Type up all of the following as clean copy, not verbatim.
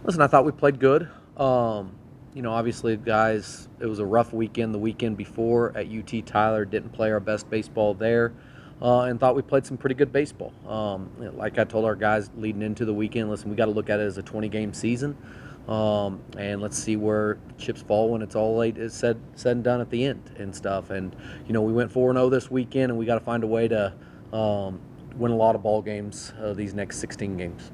Listen, I thought we played good. Obviously, guys, it was a rough weekend. The weekend before at UT Tyler, didn't play our best baseball there, and thought we played some pretty good baseball. Like I told our guys leading into the weekend, listen, we got to look at it as a 20-game season, and let's see where chips fall when it's all said and done at the end and stuff. And we went 4-0 this weekend, and we got to find a way to win a lot of ball games these next 16 games.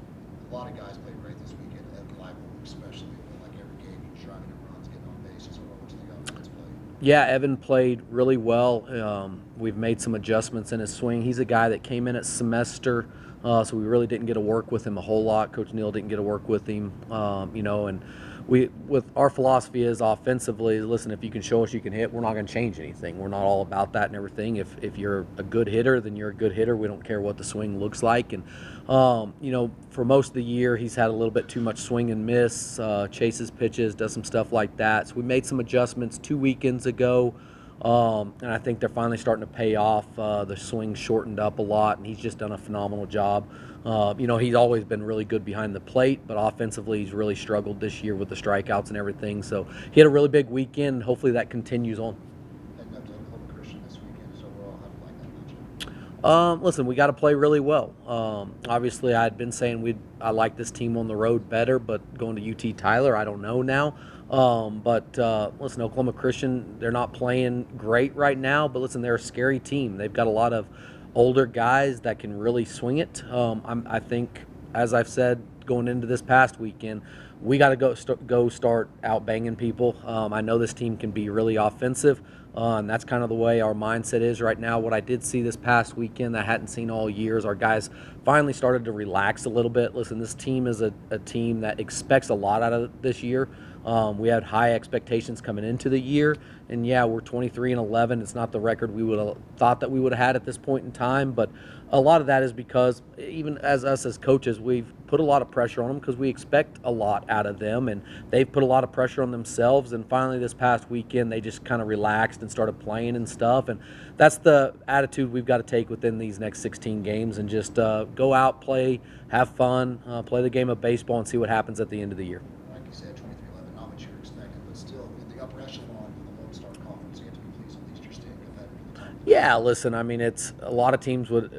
A lot of guys played great this weekend, and Vanderburg especially. Like every game, he's driving in runs, getting on bases. Or what was the offense play? Yeah, Evan played really well. We've made some adjustments in his swing. He's a guy that came in at semester, so we really didn't get to work with him a whole lot. Coach Neal didn't get to work with him, and with our philosophy is offensively, listen, if you can show us you can hit, we're not going to change anything. We're not all about that and everything. If you're a good hitter, then you're a good hitter. We don't care what the swing looks like. And, for most of the year, he's had a little bit too much swing and miss, chases pitches, does some stuff like that. So we made some adjustments 2 weekends ago. And I think they're finally starting to pay off. The swing shortened up a lot, and he's just done a phenomenal job. He's always been really good behind the plate, but offensively he's really struggled this year with the strikeouts and everything. So he had a really big weekend. Hopefully that continues on. Heading up to Oklahoma Christian this weekend, so overall, how do you like that matchup? Listen, we got to play really well. Obviously, I had been saying I like this team on the road better, but going to UT Tyler, I don't know now. Listen, Oklahoma Christian, they're not playing great right now, but listen, they're a scary team. They've got a lot of older guys that can really swing it. I think, as I've said going into this past weekend, we got to go start out banging people. I know this team can be really offensive, and that's kind of the way our mindset is right now. What I did see this past weekend that I hadn't seen all years, our guys finally started to relax a little bit. Listen, this team is a team that expects a lot out of this year. We had high expectations coming into the year, and yeah, we're 23-11. It's not the record we would have thought that we would have had at this point in time, but a lot of that is because even as us as coaches, we've put a lot of pressure on them because we expect a lot out of them, and they've put a lot of pressure on themselves. And finally, this past weekend, they just kind of relaxed and started playing and stuff. And that's the attitude we've got to take within these next 16 games, and just go out, play, have fun, play the game of baseball, and see what happens at the end of the year. Like you said, 23-11, not what you're expecting, but still in the upper echelon of the Lone Star Conference, you have to be pleased at least you're staying competitive at the time. Yeah, listen, I mean, it's a lot of teams would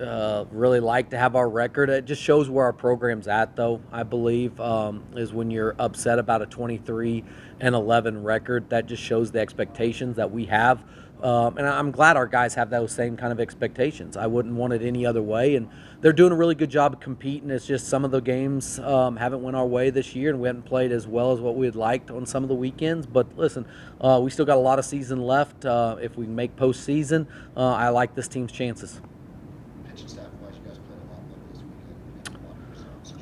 really like to have our record. It just shows where our program's at, though, I believe, is when you're upset about a 23-11 record. That just shows the expectations that we have. And I'm glad our guys have those same kind of expectations. I wouldn't want it any other way. And they're doing a really good job of competing. It's just some of the games haven't went our way this year, and we haven't played as well as what we had liked on some of the weekends. But listen, we still got a lot of season left. If we make postseason, I like this team's chances. Pitching staff-wise, you guys played a lot better this weekend. A lot of results.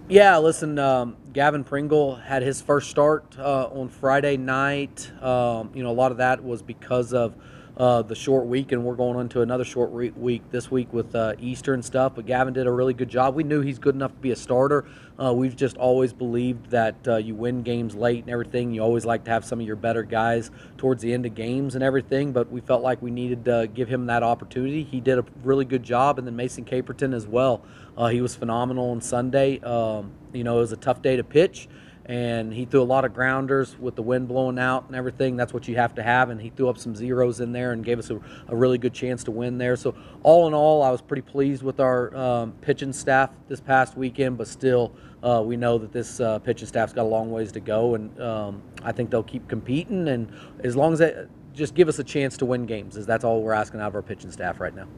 Yeah, listen, Gavin Pringle had his first start on Friday night. A lot of that was because of the short week, and we're going into another short week this week with Easter and stuff. But Gavin did a really good job. We knew he's good enough to be a starter. We've just always believed that you win games late and everything. You always like to have some of your better guys towards the end of games and everything, but we felt like we needed to give him that opportunity. He did a really good job, and then Mason Caperton as well. He was phenomenal on Sunday. It was a tough day to pitch, and he threw a lot of grounders with the wind blowing out and everything. That's what you have to have, and he threw up some zeros in there and gave us a really good chance to win there. So all in all, I was pretty pleased with our pitching staff this past weekend, but still we know that this pitching staff's got a long ways to go, and I think they'll keep competing, and as long as they just give us a chance to win games, that's all we're asking out of our pitching staff right now.